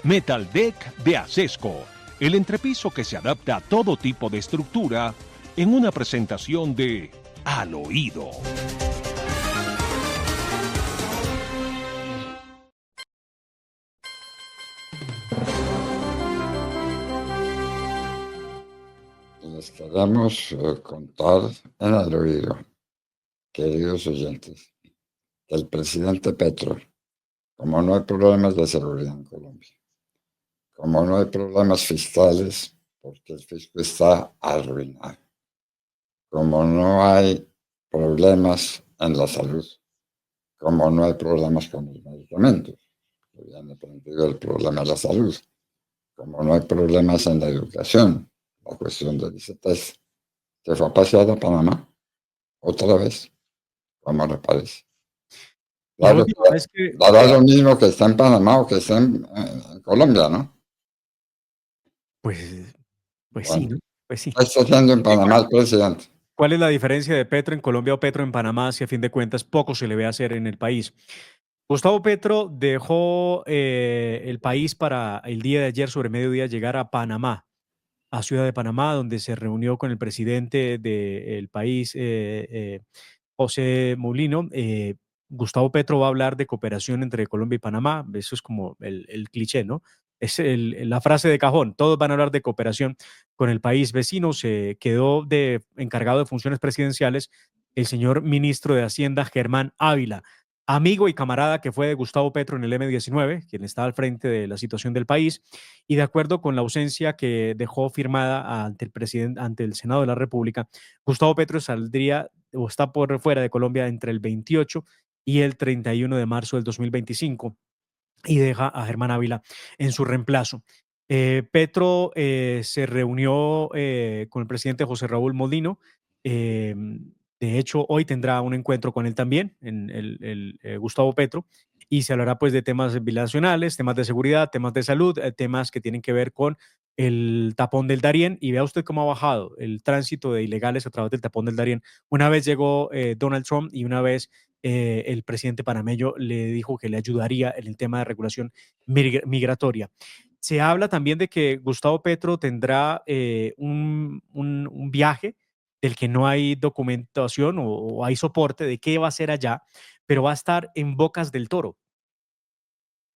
Metal Deck de Acesco, el entrepiso que se adapta a todo tipo de estructura en una presentación de Al Oído. Les queremos contar en Al Oído, queridos oyentes, que el presidente Petro, como no hay problemas de seguridad en Colombia, como no hay problemas fiscales, porque el fisco está arruinado, como no hay problemas en la salud, como no hay problemas con los medicamentos, que viene prendido el problema de la salud, como no hay problemas en la educación, la cuestión del ICETEX, se fue a pasear a Panamá otra vez, como le parece. La Claro, última vez que... dará lo mismo que está en Panamá o que está en Colombia, ¿no? Pues Bueno, sí, ¿no? Pues sí. ¿qué está haciendo en Panamá el presidente? ¿Cuál es la diferencia de Petro en Colombia o Petro en Panamá si a fin de cuentas poco se le ve hacer en el país? Gustavo Petro dejó el país para el día de ayer sobre mediodía llegar a Panamá, a Ciudad de Panamá, donde se reunió con el presidente del país, José Mulino. Gustavo Petro va a hablar de cooperación entre Colombia y Panamá. Eso es como el cliché, ¿no? Es la frase de cajón. Todos van a hablar de cooperación con el país vecino. Se quedó encargado de funciones presidenciales el señor ministro de Hacienda, Germán Ávila, amigo y camarada que fue de Gustavo Petro en el M-19, quien está al frente de la situación del país, y de acuerdo con la ausencia que dejó firmada ante el presidente, ante el Senado de la República, Gustavo Petro saldría o está por fuera de Colombia entre el 28 y el 31 de marzo del 2025 y deja a Germán Ávila en su reemplazo. Petro se reunió con el presidente José Raúl Molino. De hecho, hoy tendrá un encuentro con él también, Gustavo Petro, y se hablará pues de temas bilaterales, temas de seguridad, temas de salud, temas que tienen que ver con el tapón del Darién. Y vea usted cómo ha bajado el tránsito de ilegales a través del tapón del Darién. Una vez llegó Donald Trump y una vez el presidente panameño le dijo que le ayudaría en el tema de regulación migratoria. Se habla también de que Gustavo Petro tendrá un viaje del que no hay documentación o hay soporte de qué va a hacer allá, pero va a estar en Bocas del Toro.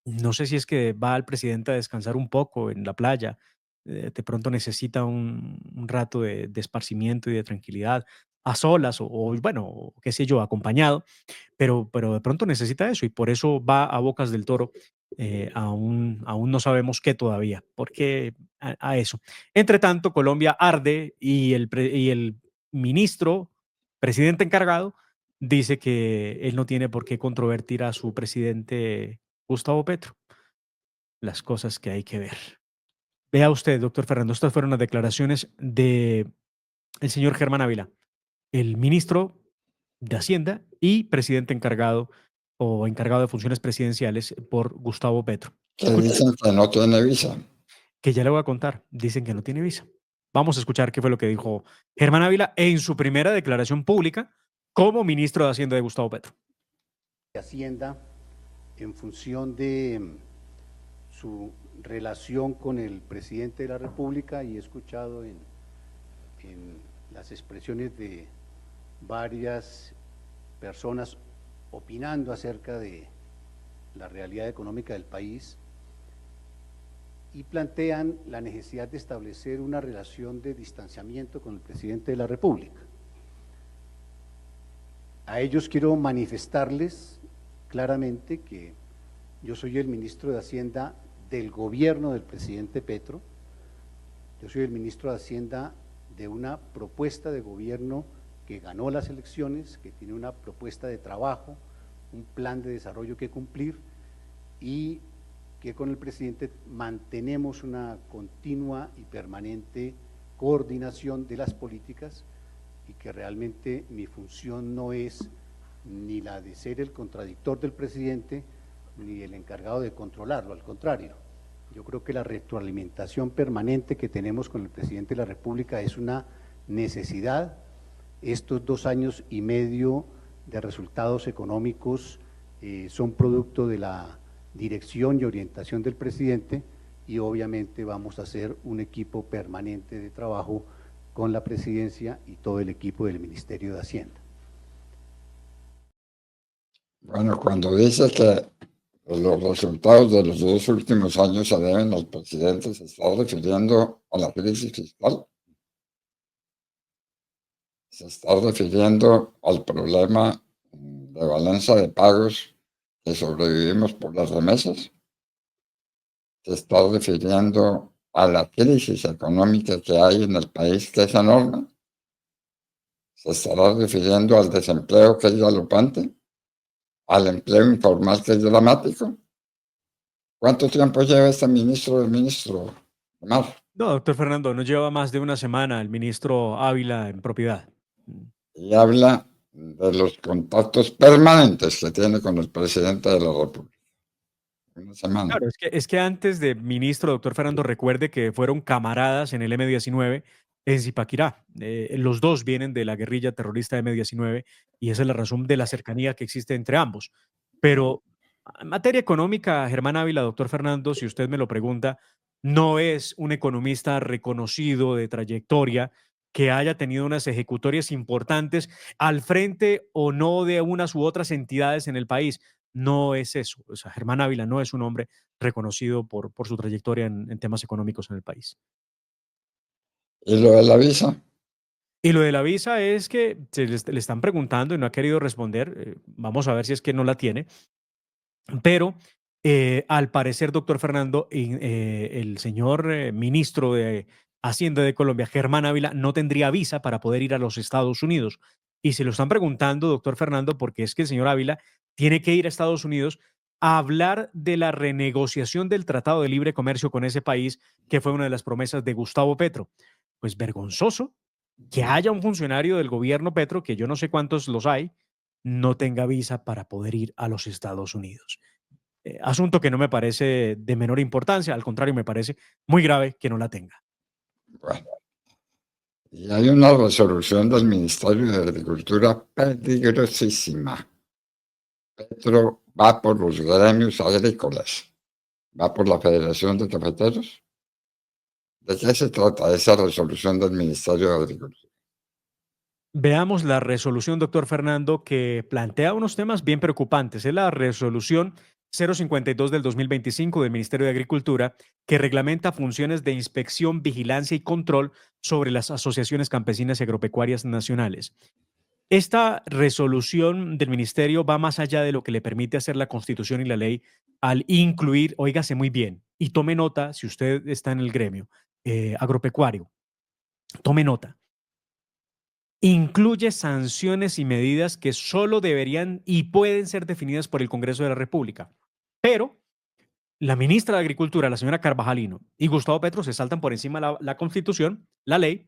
No sé si es que va el presidente a descansar un poco en la playa, de pronto necesita un rato de esparcimiento y de tranquilidad, a solas o bueno, qué sé yo, acompañado, pero de pronto necesita eso y por eso va a Bocas del Toro. Aún no sabemos qué todavía, porque a eso. Entre tanto, Colombia arde y el ministro, presidente encargado, dice que él no tiene por qué controvertir a su presidente Gustavo Petro. Las cosas que hay que ver. Vea usted, doctor Fernando, estas fueron las declaraciones de el señor Germán Ávila, el ministro de Hacienda y presidente encargado o encargado de funciones presidenciales por Gustavo Petro. Que dicen que no tiene visa. Que ya le voy a contar. Dicen que no tiene visa. Vamos a escuchar qué fue lo que dijo Germán Ávila en su primera declaración pública como ministro de Hacienda de Gustavo Petro. Hacienda, en función de su relación con el presidente de la República, y he escuchado en las expresiones de varias personas opinando acerca de la realidad económica del país y plantean la necesidad de establecer una relación de distanciamiento con el presidente de la República. A ellos quiero manifestarles claramente que yo soy el ministro de Hacienda del gobierno del presidente Petro, yo soy el ministro de Hacienda de una propuesta de gobierno que ganó las elecciones, que tiene una propuesta de trabajo, un plan de desarrollo que cumplir y que con el presidente mantenemos una continua y permanente coordinación de las políticas y que realmente mi función no es ni la de ser el contradictor del presidente ni el encargado de controlarlo, al contrario. Yo creo que la retroalimentación permanente que tenemos con el presidente de la República es una necesidad. Estos 2 años y medio de resultados económicos son producto de la dirección y orientación del presidente, y obviamente vamos a hacer un equipo permanente de trabajo con la presidencia y todo el equipo del Ministerio de Hacienda. Bueno, cuando dice que los resultados de los 2 últimos años se deben al presidente, ¿se está refiriendo a la crisis fiscal? ¿Se está refiriendo al problema de balanza de pagos que sobrevivimos por las remesas? ¿Se está refiriendo a la crisis económica que hay en el país, que es enorme? ¿Se estará refiriendo al desempleo, que es galopante? ¿Al empleo informal, que es dramático? ¿Cuánto tiempo lleva este ministro Mar? No, doctor Fernando, no lleva más de una semana el ministro Ávila en propiedad. Y habla de los contactos permanentes que tiene con el presidente de la República. Una semana. Claro, es que antes de ministro, doctor Fernando, recuerde que fueron camaradas en el M-19 en Zipaquirá. Los dos vienen de la guerrilla terrorista M-19 y esa es la razón de la cercanía que existe entre ambos. Pero en materia económica, Germán Ávila, doctor Fernando, si usted me lo pregunta, no es un economista reconocido de trayectoria que haya tenido unas ejecutorias importantes al frente o no de unas u otras entidades en el país. No es eso. O sea, Germán Ávila no es un hombre reconocido por su trayectoria en temas económicos en el país. ¿Y lo de la visa? Y lo de la visa es que le están preguntando y no ha querido responder. Vamos a ver si es que no la tiene. Pero al parecer, doctor Fernando, el señor ministro de Hacienda de Colombia, Germán Ávila, no tendría visa para poder ir a los Estados Unidos. Y se lo están preguntando, doctor Fernando, porque es que el señor Ávila tiene que ir a Estados Unidos a hablar de la renegociación del Tratado de Libre Comercio con ese país, que fue una de las promesas de Gustavo Petro. Pues vergonzoso que haya un funcionario del gobierno Petro, que yo no sé cuántos los hay, no tenga visa para poder ir a los Estados Unidos. Asunto que no me parece de menor importancia, al contrario, me parece muy grave que no la tenga. Bueno, y hay una resolución del Ministerio de Agricultura peligrosísima. Petro va por los gremios agrícolas, va por la Federación de Cafeteros. ¿De qué se trata esa resolución del Ministerio de Agricultura? Veamos la resolución, doctor Fernando, que plantea unos temas bien preocupantes. Es la resolución 052 del 2025 del Ministerio de Agricultura, que reglamenta funciones de inspección, vigilancia y control sobre las asociaciones campesinas y agropecuarias nacionales. Esta resolución del ministerio va más allá de lo que le permite hacer la Constitución y la ley al incluir, óigase muy bien, y tome nota si usted está en el gremio agropecuario, tome nota. Incluye sanciones y medidas que solo deberían y pueden ser definidas por el Congreso de la República. Pero la ministra de Agricultura, la señora Carvajalino, y Gustavo Petro se saltan por encima la Constitución, la ley,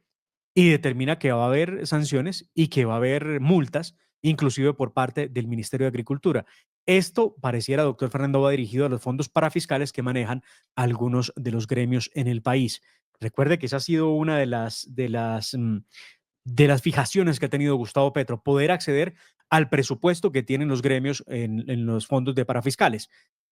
y determina que va a haber sanciones y que va a haber multas, inclusive por parte del Ministerio de Agricultura. Esto pareciera, doctor Fernando, va dirigido a los fondos parafiscales que manejan algunos de los gremios en el país. Recuerde que esa ha sido una de las fijaciones que ha tenido Gustavo Petro, poder acceder al presupuesto que tienen los gremios en los fondos de parafiscales.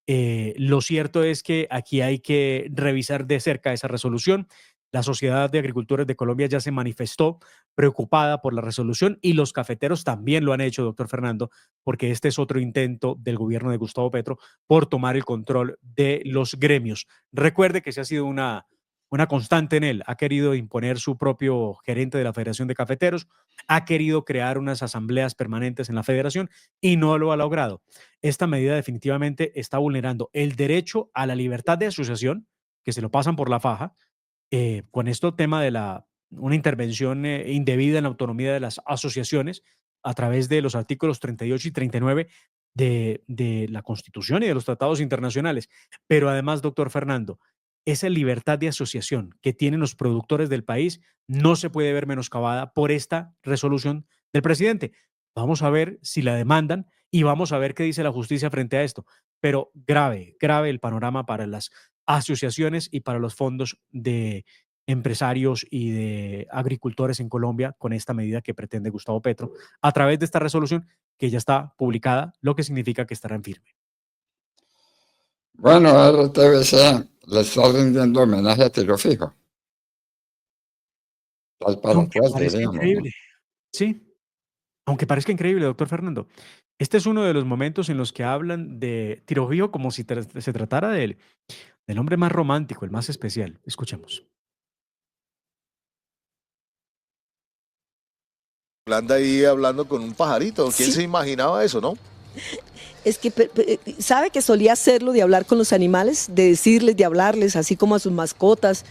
Lo cierto es que aquí hay que revisar de cerca esa resolución. La Sociedad de Agricultores de Colombia ya se manifestó preocupada por la resolución y los cafeteros también lo han hecho, doctor Fernando, porque este es otro intento del gobierno de Gustavo Petro por tomar el control de los gremios. Recuerde que se ha sido una constante en él. Ha querido imponer su propio gerente de la Federación de Cafeteros, ha querido crear unas asambleas permanentes en la federación y no lo ha logrado. Esta medida definitivamente está vulnerando el derecho a la libertad de asociación, que se lo pasan por la faja, con esto tema de una intervención indebida en la autonomía de las asociaciones a través de los artículos 38 y 39 de la Constitución y de los tratados internacionales. Pero además, doctor Fernando, esa libertad de asociación que tienen los productores del país no se puede ver menoscabada por esta resolución del presidente. Vamos a ver si la demandan y vamos a ver qué dice la justicia frente a esto. Pero grave, grave el panorama para las asociaciones y para los fondos de empresarios y de agricultores en Colombia con esta medida que pretende Gustavo Petro a través de esta resolución que ya está publicada, lo que significa que estará en firme. Bueno, RTBC le está rindiendo homenaje a Tiro Fijo. Tal para Aunque atrás, parezca diríamos, ¿no? increíble. Sí, aunque parezca increíble, doctor Fernando. Este es uno de los momentos en los que hablan de Tiro Fijo como si se tratara del hombre más romántico, el más especial. Escuchemos. Anda ahí hablando con un pajarito. ¿Quién Sí. se imaginaba eso, no? Es que sabe que solía hacerlo de hablar con los animales, de decirles, de hablarles, así como a sus mascotas,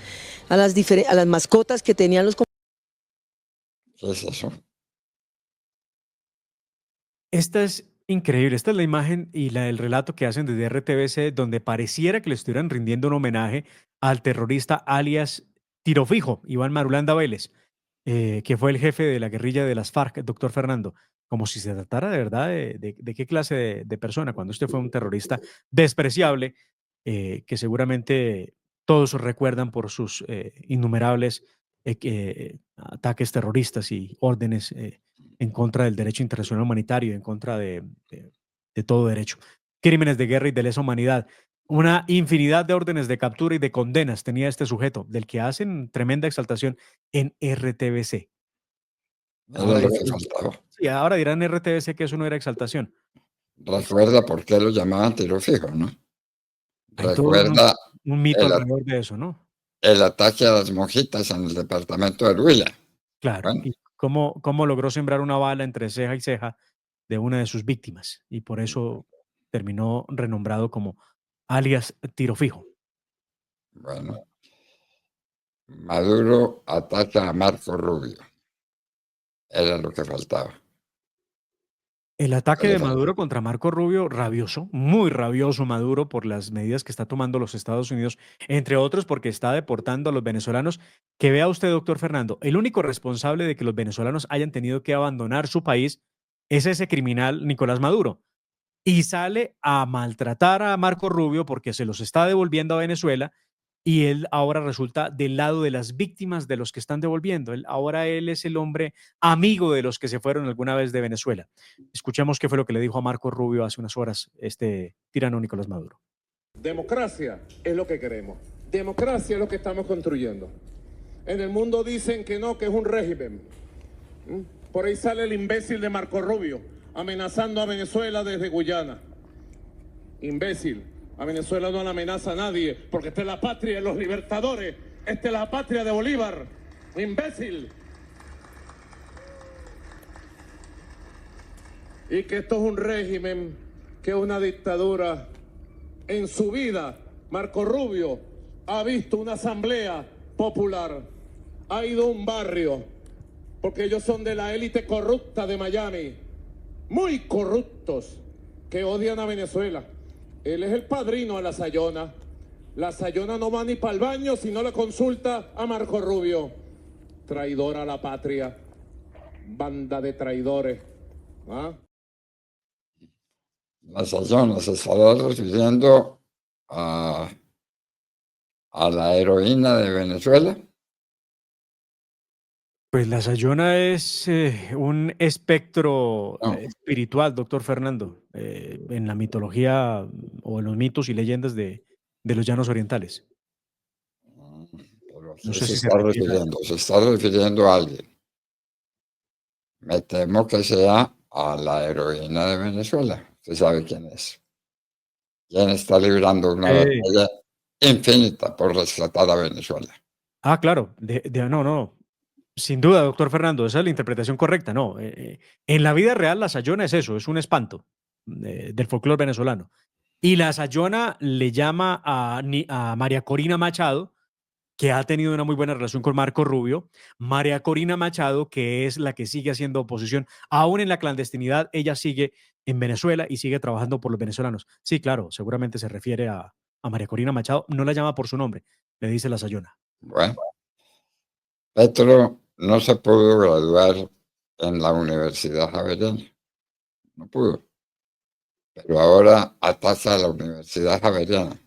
a las mascotas que tenían los. ¿Qué es eso? Esta es increíble. Esta es la imagen y el relato que hacen desde RTBC, donde pareciera que le estuvieran rindiendo un homenaje al terrorista alias Tiro Fijo, Iván Marulanda Vélez, que fue el jefe de la guerrilla de las FARC, doctor Fernando. Como si se tratara de verdad de qué clase de persona, cuando usted fue un terrorista despreciable, que seguramente todos recuerdan por sus innumerables ataques terroristas y órdenes en contra del derecho internacional humanitario, en contra de todo derecho. Crímenes de guerra y de lesa humanidad. Una infinidad de órdenes de captura y de condenas tenía este sujeto, del que hacen tremenda exaltación en RTBC. Era Ahora lo que dirán, faltaba. sí, ahora dirán RTBC que eso no era exaltación. Recuerda por qué lo llamaban Tiro Fijo, ¿no? Hay todo Recuerda un mito el, alrededor de eso, ¿no? el ataque a las monjitas en el departamento de Huila. Claro. Bueno, Y cómo logró sembrar una bala entre ceja y ceja de una de sus víctimas. Y por eso terminó renombrado como alias Tiro Fijo. bueno. Maduro ataca a Marco Rubio. Era lo que faltaba. El ¿Qué ataque le de faltaba? Maduro contra Marco Rubio, rabioso, muy rabioso Maduro por las medidas que está tomando los Estados Unidos, entre otros porque está deportando a los venezolanos. Que vea usted, doctor Fernando, el único responsable de que los venezolanos hayan tenido que abandonar su país es ese criminal Nicolás Maduro. Y sale a maltratar a Marco Rubio porque se los está devolviendo a Venezuela y él ahora resulta del lado de las víctimas de los que están devolviendo. Ahora él es el hombre amigo de los que se fueron alguna vez de Venezuela. Escuchemos qué fue lo que le dijo a Marco Rubio hace unas horas este tirano Nicolás Maduro. Democracia es lo que queremos. Democracia es lo que estamos construyendo. En el mundo dicen que no, que es un régimen. Por ahí sale el imbécil de Marco Rubio amenazando a Venezuela desde Guyana. Imbécil. A Venezuela no le amenaza a nadie, porque esta es la patria de los libertadores. Esta es la patria de Bolívar. Imbécil. Y que esto es un régimen, que es una dictadura. En su vida, Marco Rubio ha visto una asamblea popular, ha ido a un barrio, porque ellos son de la élite corrupta de Miami, muy corruptos, que odian a Venezuela. Él es el padrino de la Sayona. La Sayona no va ni para el baño si no le consulta a Marco Rubio. Traidor a la patria, banda de traidores. ¿Ah? La Sayona se estaba refiriendo a la heroína de Venezuela. Pues la Sayona es un espectro No, espiritual, doctor Fernando, en la mitología o en los mitos y leyendas de los llanos orientales. pero No ¿qué sé se si se está refiere a eso. refiriendo? Se está refiriendo a alguien. Me temo que sea a la heroína de Venezuela. Usted sabe quién es. ¿Quién está librando una batalla infinita por rescatar a Venezuela? Claro, no. Sin duda, doctor Fernando, esa es la interpretación correcta. No, en la vida real la Sayona es eso, es un espanto del folclore venezolano. Y la Sayona le llama a María Corina Machado, que ha tenido una muy buena relación con Marco Rubio. María Corina Machado, que es la que sigue haciendo oposición, aún en la clandestinidad, ella sigue en Venezuela y sigue trabajando por los venezolanos. Sí, claro, seguramente se refiere a María Corina Machado, no la llama por su nombre, le dice la Sayona. Bueno, Petro no se pudo graduar en la Universidad Javeriana. No pudo. Pero ahora ataca a la Universidad Javeriana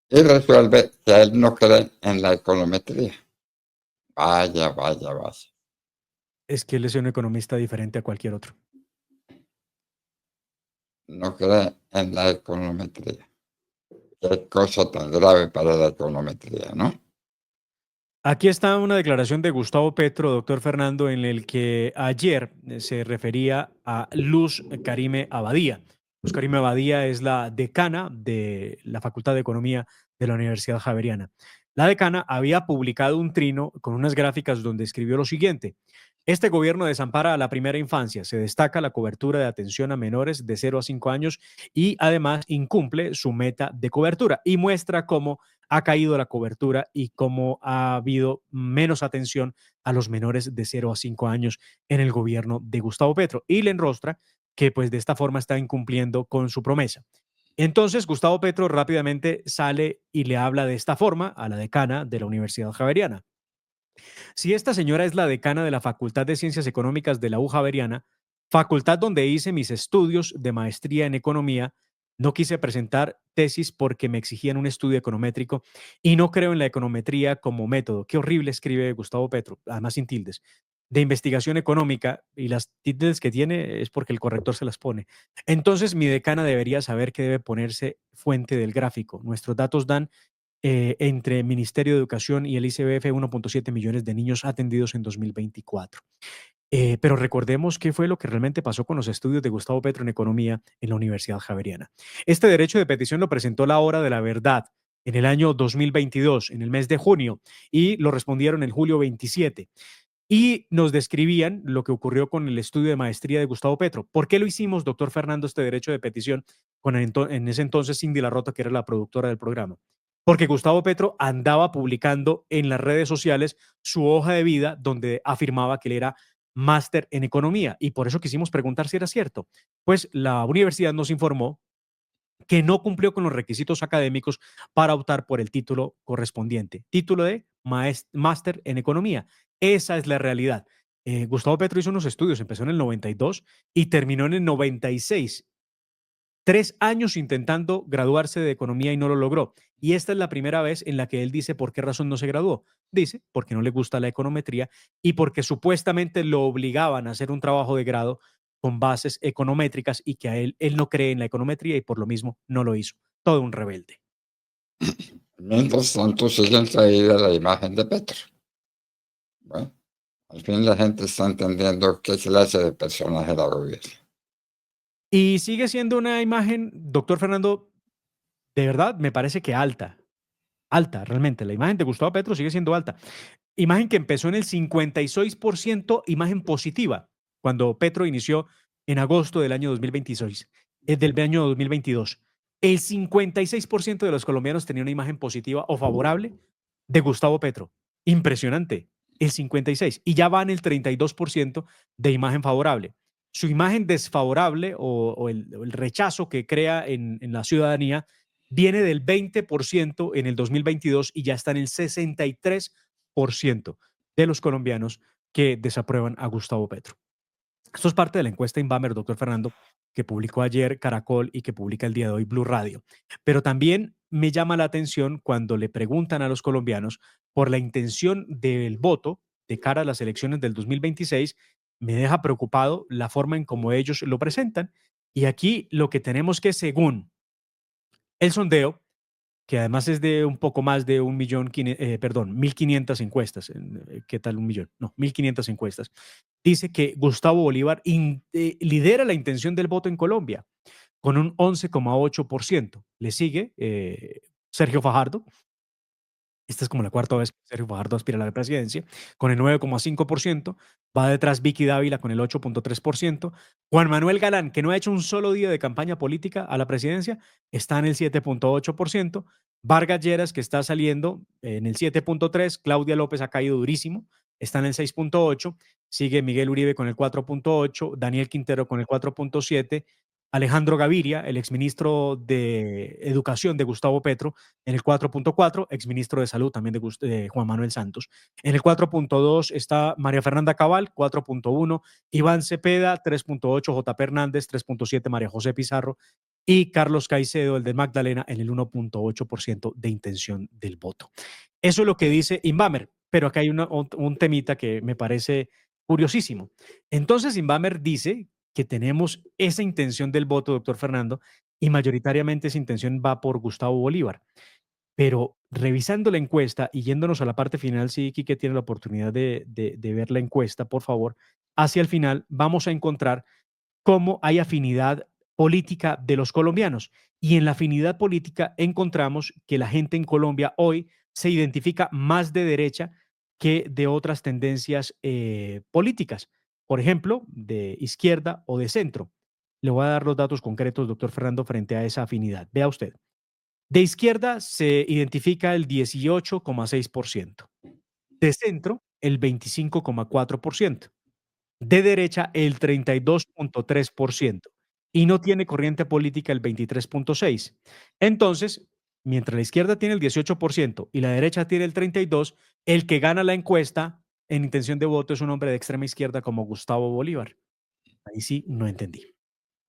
y resuelve que él no cree en la econometría. Vaya, vaya, vaya. Es que él es un economista diferente a cualquier otro. No cree en la econometría. qué cosa tan grave para la econometría, ¿no? Aquí está una declaración de Gustavo Petro, doctor Fernando, en el que ayer se refería a Luz Karime Abadía. Luz Karime Abadía es la decana de la Facultad de Economía de la Universidad Javeriana. La decana había publicado un trino con unas gráficas donde escribió lo siguiente: este gobierno desampara a la primera infancia, se destaca la cobertura de atención a menores de 0 a 5 años y además incumple su meta de cobertura y muestra cómo ha caído la cobertura y cómo ha habido menos atención a los menores de 0 a 5 años en el gobierno de Gustavo Petro. Y le enrostra que pues de esta forma está incumpliendo con su promesa. Entonces Gustavo Petro rápidamente sale y le habla de esta forma a la decana de la Universidad Javeriana. Si esta señora es la decana de la Facultad de Ciencias Económicas de la U Javeriana, facultad donde hice mis estudios de maestría en economía, no quise presentar tesis porque me exigían un estudio econométrico y no creo en la econometría como método. Qué horrible escribe Gustavo Petro, además sin tildes. De investigación económica, y las tildes que tiene es porque el corrector se las pone. Entonces mi decana debería saber que debe ponerse fuente del gráfico. Nuestros datos dan entre Ministerio de Educación y el ICBF 1.7 millones de niños atendidos en 2024. Pero recordemos qué fue lo que realmente pasó con los estudios de Gustavo Petro en economía en la Universidad Javeriana. Este derecho de petición lo presentó la Hora de la Verdad en el año 2022, en el mes de junio, y lo respondieron en julio 27. Y nos describían lo que ocurrió con el estudio de maestría de Gustavo Petro. ¿Por qué lo hicimos, doctor Fernando, este derecho de petición con en ese entonces Cindy Larrota, que era la productora del programa? Porque Gustavo Petro andaba publicando en las redes sociales su hoja de vida donde afirmaba que él era máster en economía y por eso quisimos preguntar si era cierto. Pues la universidad nos informó que no cumplió con los requisitos académicos para optar por el título correspondiente, título de máster en economía. Esa es la realidad. Gustavo Petro hizo unos estudios, empezó en el 92 y terminó en el 96. 3 años intentando graduarse de economía y no lo logró. Y esta es la primera vez en la que él dice por qué razón no se graduó. Dice porque no le gusta la econometría y porque supuestamente lo obligaban a hacer un trabajo de grado con bases econométricas y que a él no cree en la econometría y por lo mismo no lo hizo. Todo un rebelde. Mientras tanto, siguen traída la imagen de Petro. Bueno, al fin la gente está entendiendo qué clase de personaje la gobierna. Y sigue siendo una imagen, doctor Fernando, de verdad me parece que alta. Alta, realmente. La imagen de Gustavo Petro sigue siendo alta. Imagen que empezó en el 56%, imagen positiva, cuando Petro inició en agosto del año 2026, del año 2022. El 56% de los colombianos tenía una imagen positiva o favorable de Gustavo Petro. Impresionante. El 56%. Y ya va en el 32% de imagen favorable. Su imagen desfavorable o el rechazo que crea en la ciudadanía viene del 20% en el 2022 y ya está en el 63% de los colombianos que desaprueban a Gustavo Petro. Esto es parte de la encuesta Inbamer, doctor Fernando, que publicó ayer Caracol y que publica el día de hoy Blue Radio. Pero también me llama la atención cuando le preguntan a los colombianos por la intención del voto de cara a las elecciones del 2026, me deja preocupado la forma en cómo ellos lo presentan. Y aquí lo que tenemos que, según el sondeo, que además es de un poco más de 1.500.000 encuestas. ¿Qué tal 1.000.000? No, 1.500 encuestas. Dice que Gustavo Bolívar lidera la intención del voto en Colombia con un 11,8%. Le sigue Sergio Fajardo. Esta es como la cuarta vez que Sergio Fajardo aspira a la presidencia, con el 9,5%. Va detrás Vicky Dávila con el 8,3%. Juan Manuel Galán, que no ha hecho un solo día de campaña política a la presidencia, está en el 7,8%. Vargas Lleras, que está saliendo en el 7,3%. Claudia López ha caído durísimo, está en el 6,8%. Sigue Miguel Uribe con el 4,8%. Daniel Quintero con el 4,7%. Alejandro Gaviria, el exministro de Educación de Gustavo Petro, en el 4,4, exministro de Salud también de Juan Manuel Santos. En el 4,2 está María Fernanda Cabal, 4,1, Iván Cepeda, 3,8, JP Hernández, 3,7, María José Pizarro y Carlos Caicedo, el de Magdalena, en el 1,8% de intención del voto. Eso es lo que dice Inbamer, pero acá hay un temita que me parece curiosísimo. Entonces Inbamer dice que tenemos esa intención del voto, doctor Fernando, y mayoritariamente esa intención va por Gustavo Bolívar. Pero revisando la encuesta y yéndonos a la parte final, si Quique tiene la oportunidad de ver la encuesta, por favor, hacia el final vamos a encontrar cómo hay afinidad política de los colombianos. Y en la afinidad política encontramos que la gente en Colombia hoy se identifica más de derecha que de otras tendencias políticas, por ejemplo, de izquierda o de centro. Le voy a dar los datos concretos, doctor Fernando, frente a esa afinidad. Vea usted. De izquierda se identifica el 18,6%, de centro el 25,4%, de derecha el 32,3% y no tiene corriente política el 23,6%. Entonces, mientras la izquierda tiene el 18% y la derecha tiene el 32%, el que gana la encuesta en intención de voto es un hombre de extrema izquierda como Gustavo Bolívar. Ahí sí no entendí.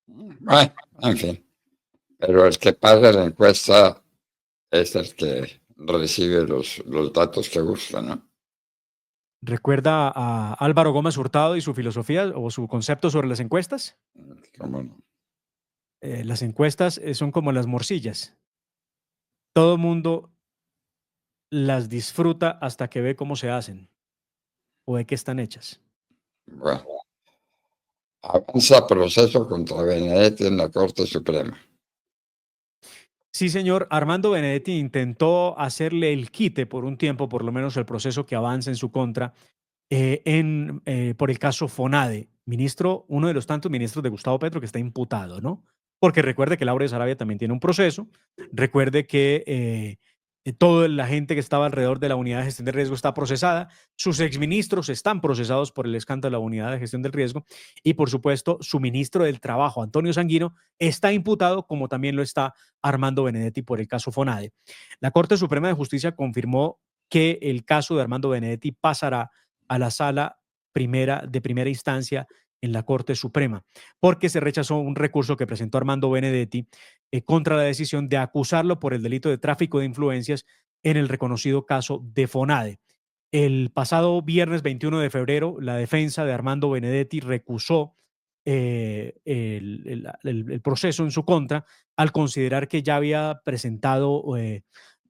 Bueno, en fin. Pero el que paga la encuesta es el que recibe los datos que busca, ¿no? ¿Recuerda a Álvaro Gómez Hurtado y su filosofía o su concepto sobre las encuestas? ¿Cómo no? Las encuestas son como las morcillas. Todo mundo las disfruta hasta que ve cómo se hacen o de qué están hechas. Bueno, avanza proceso contra Benedetti en la Corte Suprema. Sí, señor. Armando Benedetti intentó hacerle el quite por un tiempo, por lo menos el proceso que avanza en su contra, por el caso Fonade, uno de los tantos ministros de Gustavo Petro que está imputado, ¿no? Porque recuerde que Laura de Sarabia también tiene un proceso, recuerde que toda la gente que estaba alrededor de la unidad de gestión de riesgo está procesada, sus exministros están procesados por el escándalo de la unidad de gestión del riesgo y por supuesto su ministro del Trabajo, Antonio Sanguino, está imputado como también lo está Armando Benedetti por el caso Fonade. La Corte Suprema de Justicia confirmó que el caso de Armando Benedetti pasará a la sala de primera instancia en la Corte Suprema, porque se rechazó un recurso que presentó Armando Benedetti contra la decisión de acusarlo por el delito de tráfico de influencias en el reconocido caso de Fonade. El pasado viernes 21 de febrero, la defensa de Armando Benedetti recusó el proceso en su contra al considerar que ya había presentado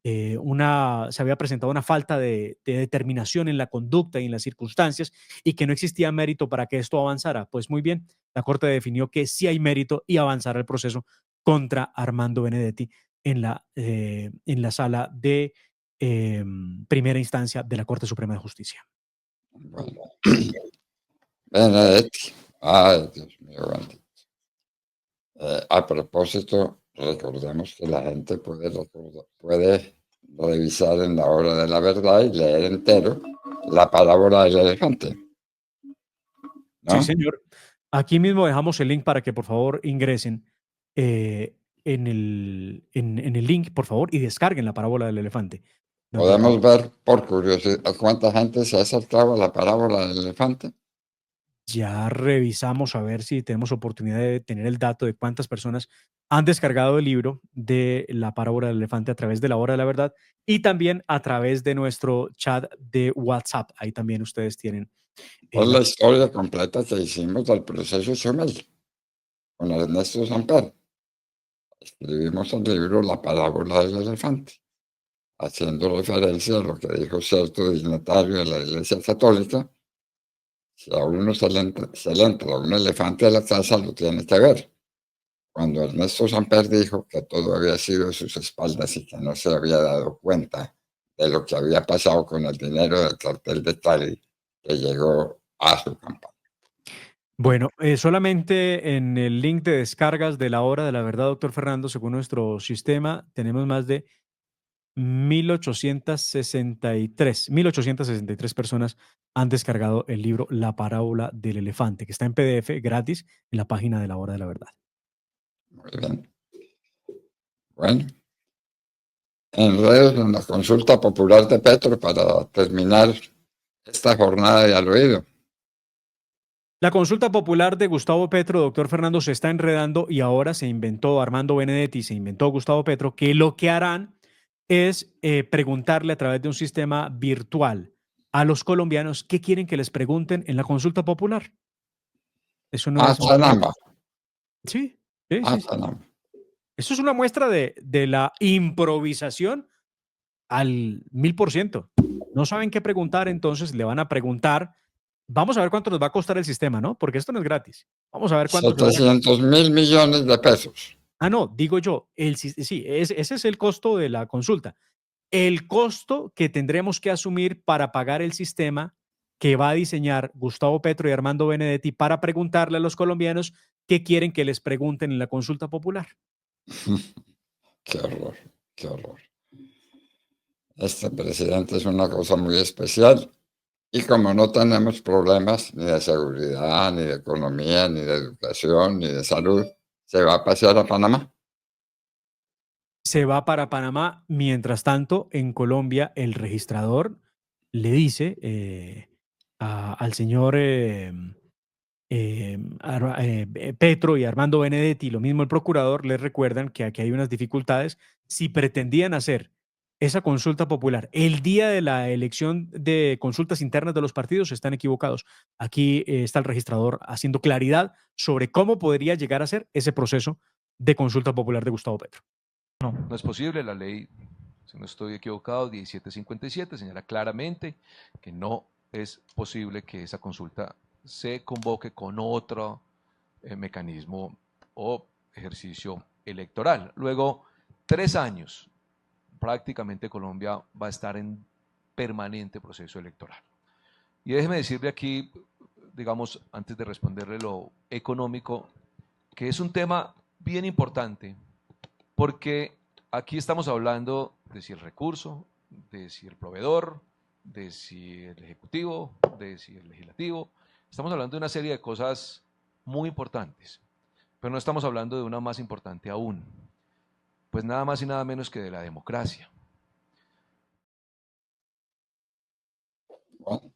se había presentado una falta de determinación en la conducta y en las circunstancias y que no existía mérito para que esto avanzara. Pues muy bien, la Corte definió que sí hay mérito y avanzará el proceso contra Armando Benedetti en la sala de primera instancia de la Corte Suprema de Justicia. Bueno. Benedetti. Ay, Dios mío, bendito. A propósito, recordemos que la gente puede revisar en la hora de la verdad y leer entero la parábola del elefante, ¿no? Sí, señor. Aquí mismo dejamos el link para que por favor ingresen en el link, por favor, y descarguen la parábola del elefante. Podemos ver, por curiosidad, cuánta gente se ha acercado a la parábola del elefante. Ya revisamos a ver si tenemos oportunidad de tener el dato de cuántas personas han descargado el libro de la parábola del elefante a través de la hora de la verdad y también a través de nuestro chat de WhatsApp. Ahí también ustedes tienen. Es la historia completa que hicimos del proceso Chumel con Ernesto Samper. Escribimos el libro La parábola del elefante, haciendo referencia a lo que dijo cierto dignatario de la Iglesia Católica. Si a uno se le entra un elefante a la casa, lo tiene que ver. Cuando Ernesto Samper dijo que todo había sido a sus espaldas y que no se había dado cuenta de lo que había pasado con el dinero del cartel de Cali que llegó a su campaña. Bueno, solamente en el link de descargas de la hora de la verdad, doctor Fernando, según nuestro sistema, tenemos más de 1,863 personas han descargado el libro La parábola del elefante, que está en PDF gratis en la página de la hora de la verdad. Muy bien. Bueno, en redes, en la consulta popular de Petro para terminar esta jornada de al oído. La consulta popular de Gustavo Petro, doctor Fernando, se está enredando y ahora se inventó Armando Benedetti, se inventó Gustavo Petro, que lo que harán es preguntarle a través de un sistema virtual a los colombianos qué quieren que les pregunten en la consulta popular. Eso no es... Sanamba. Sí, sí, sí. Sanamba. Eso es una muestra de la improvisación al 1000%. No saben qué preguntar, entonces le van a preguntar. Vamos a ver cuánto nos va a costar el sistema, ¿no? Porque esto no es gratis. Vamos a ver cuánto. 700.000 millones de pesos. Ah, no, digo yo, sí, ese es el costo de la consulta. El costo que tendremos que asumir para pagar el sistema que va a diseñar Gustavo Petro y Armando Benedetti para preguntarle a los colombianos qué quieren que les pregunten en la consulta popular. Qué horror, qué horror. Este presidente es una cosa muy especial y como no tenemos problemas ni de seguridad, ni de economía, ni de educación, ni de salud, se va a pasear a Panamá. Se va para Panamá. Mientras tanto, en Colombia, el registrador le dice al señor Petro y Armando Benedetti, lo mismo el procurador, les recuerdan que aquí hay unas dificultades. Si pretendían hacer esa consulta popular el día de la elección de consultas internas de los partidos, están equivocados. Aquí está el registrador haciendo claridad sobre cómo podría llegar a ser ese proceso de consulta popular de Gustavo Petro. No es posible. La ley, si no estoy equivocado, 1757 señala claramente que no es posible que esa consulta se convoque con otro mecanismo o ejercicio electoral. Luego, 3 años, prácticamente Colombia va a estar en permanente proceso electoral. Y déjeme decirle aquí, digamos, antes de responderle lo económico, que es un tema bien importante, porque aquí estamos hablando de si el recurso, de si el proveedor, de si el ejecutivo, de si el legislativo. Estamos hablando de una serie de cosas muy importantes, pero no estamos hablando de una más importante aún, pues nada más y nada menos que de la democracia. Bueno,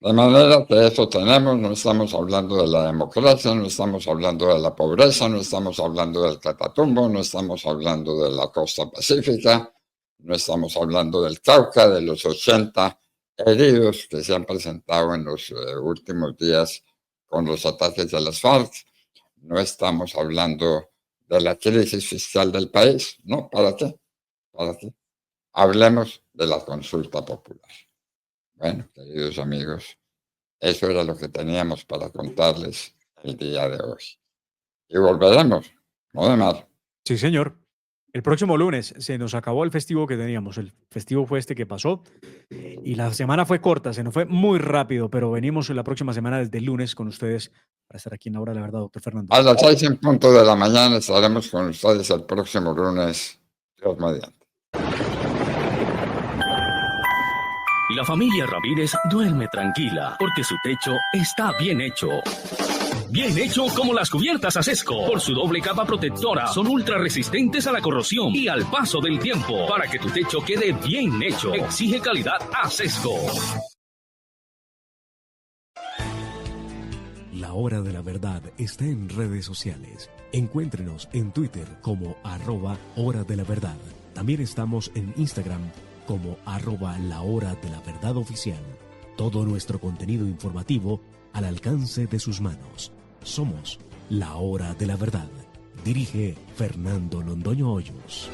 de manera que eso tenemos, no estamos hablando de la democracia, no estamos hablando de la pobreza, no estamos hablando del Catatumbo, no estamos hablando de la costa pacífica, no estamos hablando del Cauca, de los 80 heridos que se han presentado en los últimos días con los ataques de las FARC, no estamos hablando de la crisis fiscal del país, ¿no? ¿Para qué? ¿Para qué? Hablemos de la consulta popular. Bueno, queridos amigos, eso era lo que teníamos para contarles el día de hoy. Y volveremos, ¿no, Demar? Sí, señor. El próximo lunes se nos acabó el festivo que teníamos. El festivo fue este que pasó y la semana fue corta, se nos fue muy rápido, pero venimos la próxima semana desde el lunes con ustedes para estar aquí en La Hora de la Verdad, doctor Fernando. A las 6:00 de la mañana estaremos con ustedes el próximo lunes, Dios mediante. La familia Ramírez duerme tranquila porque su techo está bien hecho. Bien hecho como las cubiertas Acesco. Por su doble capa protectora, son ultra resistentes a la corrosión y al paso del tiempo. Para que tu techo quede bien hecho, exige calidad Acesco. La Hora de la Verdad está en redes sociales. Encuéntrenos en Twitter como @Hora de la Verdad. También estamos en Instagram como @La Hora de la Verdad Oficial. Todo nuestro contenido informativo al alcance de sus manos. Somos La Hora de la Verdad. Dirige Fernando Londoño Hoyos.